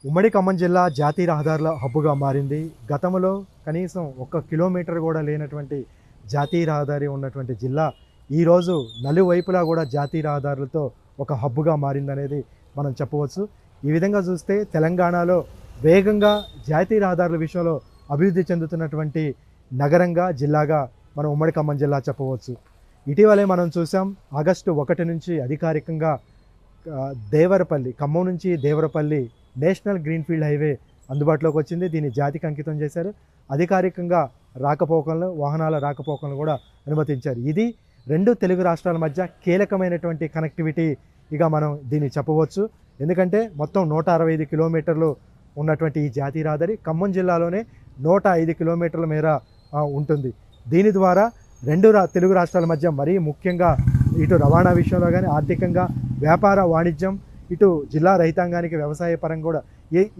ఉమ్మడి ఖమ్మం జిల్లా జాతీయ రహదారుల హబ్బుగా మారింది. గతంలో కనీసం 1 కిలోమీటర్ కూడా లేనటువంటి జాతీయ రహదారి ఉన్నటువంటి జిల్లా ఈరోజు నలువైపులా కూడా జాతీయ రహదారులతో ఒక హబ్బుగా మారిందనేది మనం చెప్పవచ్చు. ఈ విధంగా చూస్తే తెలంగాణలో వేగంగా జాతీయ రహదారుల విషయంలో అభివృద్ధి చెందుతున్నటువంటి నగరంగా, జిల్లాగా మనం ఉమ్మడి ఖమ్మం జిల్లా చెప్పవచ్చు. ఇటీవలే మనం చూసాం, ఆగస్టు 1 నుంచి అధికారికంగా దేవరపల్లి, ఖమ్మం నుంచి దేవరపల్లి నేషనల్ గ్రీన్ఫీల్డ్ హైవే అందుబాటులోకి వచ్చింది. దీన్ని జాతికి అంకితం చేశారు. అధికారికంగా రాకపోకలను, వాహనాల రాకపోకలను కూడా అనుమతించారు. ఇది రెండు తెలుగు రాష్ట్రాల మధ్య కీలకమైనటువంటి కనెక్టివిటీగా మనం దీన్ని చెప్పవచ్చు. ఎందుకంటే మొత్తం 165 కిలోమీటర్లు ఉన్నటువంటి ఈ జాతీయ రహదారి ఖమ్మం జిల్లాలోనే 105 కిలోమీటర్ల మేర ఉంటుంది. దీని ద్వారా తెలుగు రాష్ట్రాల మధ్య మరీ ముఖ్యంగా ఇటు రవాణా విషయంలో కానీ, ఆర్థికంగా, వ్యాపార, వాణిజ్యం, ఇటు జిల్లా రైతాంగానికి వ్యవసాయ పరంగా కూడా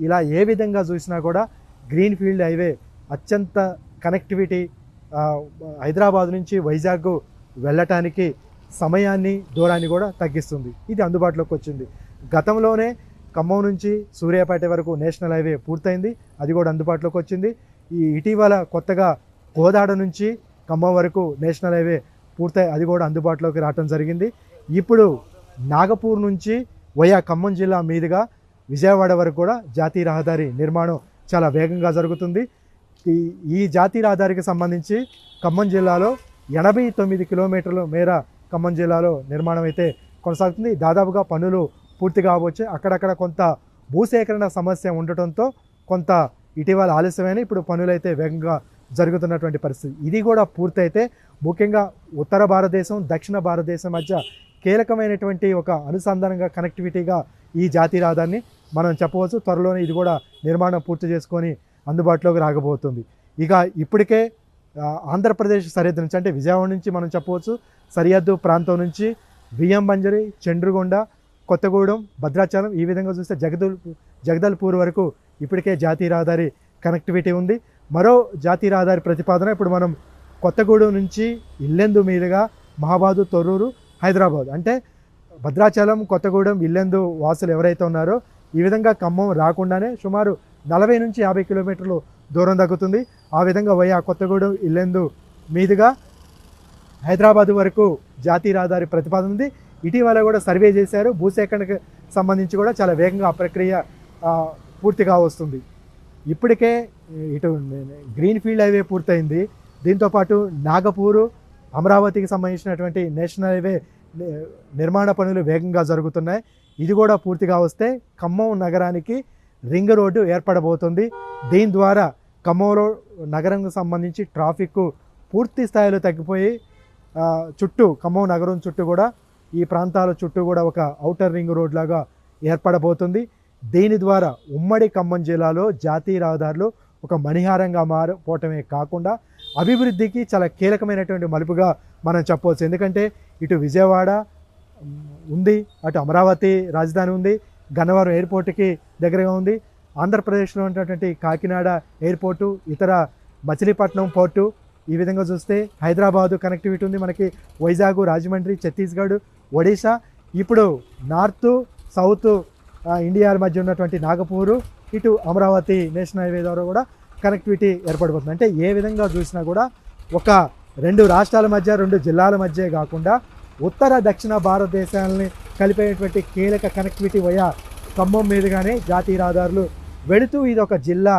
ఇలా ఏ విధంగా చూసినా కూడా గ్రీన్ఫీల్డ్ హైవే అత్యంత కనెక్టివిటీ, హైదరాబాద్ నుంచి వైజాగ్ వెళ్ళటానికి సమయాన్ని, దూరాన్ని కూడా తగ్గిస్తుంది. ఇది అందుబాటులోకి వచ్చింది. గతంలోనే ఖమ్మం నుంచి సూర్యాపేట వరకు నేషనల్ హైవే పూర్తయింది, అది కూడా అందుబాటులోకి వచ్చింది. ఇటీవల కొత్తగా కోదాడ నుంచి ఖమ్మం వరకు నేషనల్ హైవే పూర్తయి అది కూడా అందుబాటులోకి రావడం జరిగింది. ఇప్పుడు నాగపూర్ నుంచి వయా ఖమ్మం జిల్లా మీదుగా విజయవాడ వరకు కూడా జాతీయ రహదారి నిర్మాణం చాలా వేగంగా జరుగుతుంది. ఈ జాతీయ రహదారికి సంబంధించి ఖమ్మం జిల్లాలో 89 కిలోమీటర్ల మేర ఖమ్మం జిల్లాలో నిర్మాణం అయితే కొనసాగుతుంది. దాదాపుగా పనులు పూర్తి కావచ్చు. అక్కడక్కడ కొంత భూసేకరణ సమస్య ఉండటంతో కొంత ఇటీవల ఆలస్యమైన ఇప్పుడు పనులైతే వేగంగా జరుగుతున్నటువంటి పరిస్థితి. ఇది కూడా పూర్తయితే ముఖ్యంగా ఉత్తర భారతదేశం, దక్షిణ భారతదేశం మధ్య కీలకమైనటువంటి ఒక అనుసంధానంగా, కనెక్టివిటీగా ఈ జాతీయ రహదారిని మనం చెప్పవచ్చు. త్వరలోనే ఇది కూడా నిర్మాణం పూర్తి చేసుకొని అందుబాటులోకి రాకపోతుంది. ఇక ఇప్పటికే ఆంధ్రప్రదేశ్ సరిహద్దు నుంచి, అంటే విజయవాడ నుంచి మనం చెప్పవచ్చు, సరిహద్దు ప్రాంతం నుంచి బియ్యం బంజరి, చండ్రుగొండ, కొత్తగూడెం, భద్రాచలం, ఈ విధంగా చూస్తే జగదల్పూర్ వరకు ఇప్పటికే జాతీయ రహదారి కనెక్టివిటీ ఉంది. మరో జాతీయ రహదారి ప్రతిపాదన ఇప్పుడు మనం కొత్తగూడెం నుంచి ఇల్లెందు మీదుగా మహాబాదు, తొర్రూరు, హైదరాబాద్, అంటే భద్రాచలం, కొత్తగూడెం, ఇల్లెందు వాసులు ఎవరైతే ఉన్నారో ఈ విధంగా ఖమ్మం రాకుండానే సుమారు 40 నుంచి 50 కిలోమీటర్లు దూరం తగ్గుతుంది. ఆ విధంగా వయా కొత్తగూడెం, ఇల్లెందు మీదుగా హైదరాబాద్ వరకు జాతీయ రహదారి ప్రతిపాదన ఉంది. ఇటీవల కూడా సర్వే చేశారు. భూసేకరణకు సంబంధించి కూడా చాలా వేగంగా ఆ ప్రక్రియ పూర్తిగా వస్తుంది. ఇప్పటికే ఇటు గ్రీన్ఫీల్డ్ హైవే పూర్తయింది. దీంతోపాటు నాగపూరు, అమరావతికి సంబంధించినటువంటి నేషనల్ హైవే నిర్మాణ పనులు వేగంగా జరుగుతున్నాయి. ఇది కూడా పూర్తిగా వస్తే ఖమ్మం నగరానికి రింగ్ రోడ్డు ఏర్పడబోతుంది. దీని ద్వారా ఖమ్మంలో నగరంకు సంబంధించి ట్రాఫిక్ పూర్తి స్థాయిలో తగ్గిపోయి ఖమ్మం నగరం చుట్టూ కూడా, ఈ ప్రాంతాల చుట్టూ కూడా ఒక ఔటర్ రింగ్ రోడ్ లాగా ఏర్పడబోతుంది. దీని ద్వారా ఉమ్మడి ఖమ్మం జిల్లాలో జాతీయ రహదారులు ఒక మణిహారంగా మారిపోవటమే కాకుండా అభివృద్ధికి చాలా కీలకమైనటువంటి మలుపుగా మనం చెప్పవచ్చు. ఎందుకంటే ఇటు విజయవాడ ఉంది, అటు అమరావతి రాజధాని ఉంది, గన్నవరం ఎయిర్పోర్టుకి దగ్గరగా ఉంది, ఆంధ్రప్రదేశ్లో ఉన్నటువంటి కాకినాడ ఎయిర్పోర్టు, ఇతర మచిలీపట్నం పోర్టు, ఈ విధంగా చూస్తే హైదరాబాదు కనెక్టివిటీ ఉంది మనకి, వైజాగ్, రాజమండ్రి, ఛత్తీస్గఢ్, ఒడిశా, ఇప్పుడు నార్త్ సౌత్ ఇండియా మధ్య ఉన్నటువంటి నాగపూరు, ఇటు అమరావతి నేషనల్ హైవే ద్వారా కూడా కనెక్టివిటీ ఏర్పడిపోతుంది. అంటే ఏ విధంగా చూసినా కూడా ఒక రెండు రాష్ట్రాల మధ్య, రెండు జిల్లాల మధ్య కాకుండా ఉత్తర దక్షిణ భారతదేశాలని కలిపేటువంటి కీలక కనెక్టివిటీ వయా ఖమ్మం మీదుగానే జాతీయ రహదారులు వెళుతూ ఇది ఒక జిల్లా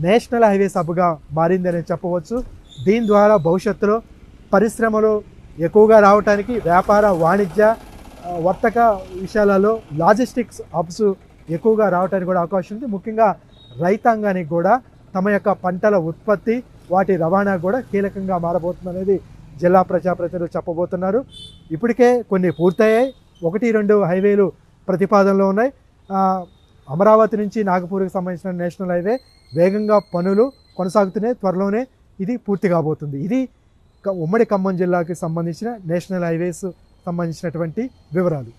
నేషనల్ హైవే సబ్గా మారిందని చెప్పవచ్చు. దీని ద్వారా భవిష్యత్తులో పరిశ్రమలు ఎక్కువగా రావడానికి, వ్యాపార, వాణిజ్య, వర్తక విషయాలలో లాజిస్టిక్స్ హబ్స్ ఎక్కువగా రావడానికి కూడా అవకాశం ఉంది. ముఖ్యంగా రైతాంగానికి కూడా తమ యొక్క పంటల ఉత్పత్తి, వాటి రవాణా కూడా కీలకంగా మారబోతుంది అనేది జిల్లా ప్రజాప్రతినిధులు చెప్పబోతున్నారు. ఇప్పటికే కొన్ని పూర్తయ్యాయి, 1-2 హైవేలు ప్రతిపాదనలో ఉన్నాయి. అమరావతి నుంచి నాగపూర్కి సంబంధించిన నేషనల్ హైవే వేగంగా పనులు కొనసాగుతున్నాయి. త్వరలోనే ఇది పూర్తి కాబోతుంది. ఇది ఉమ్మడి ఖమ్మం జిల్లాకి సంబంధించిన నేషనల్ హైవేస్ సంబంధించినటువంటి వివరాలు.